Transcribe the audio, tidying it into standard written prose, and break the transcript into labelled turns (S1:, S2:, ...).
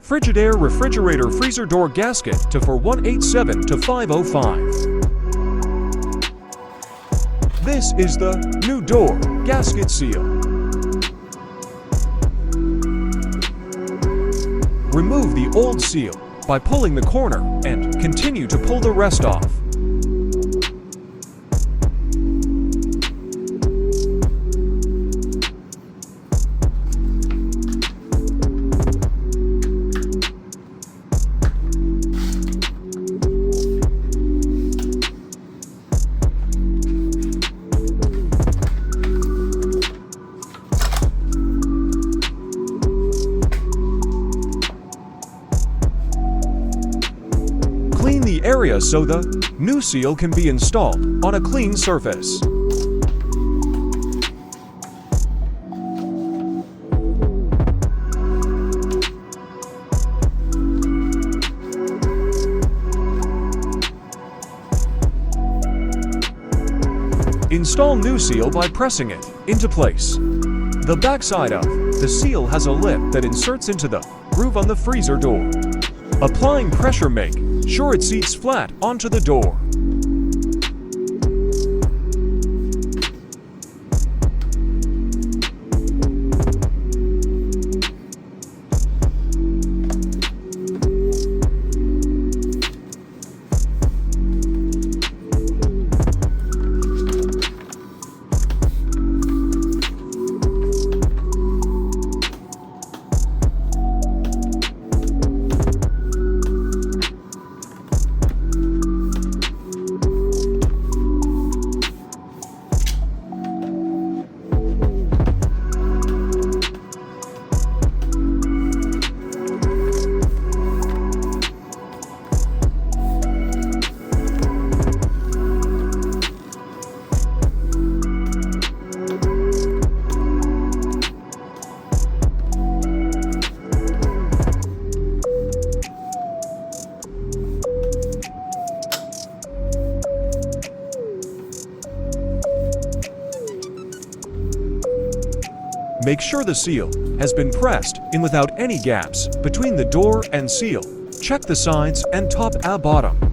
S1: Frigidaire refrigerator freezer door gasket to for 187 to 505. This is the new door gasket seal. Remove the old seal by pulling the corner and continue to pull the rest off. Clean the area so the new seal can be installed on a clean surface. Install new seal by pressing it into place. The backside of the seal has a lip that inserts into the groove on the freezer door. Applying pressure make sure it seats flat onto the door. Make sure the seal has been pressed in without any gaps between the door and seal. Check the sides and top and bottom.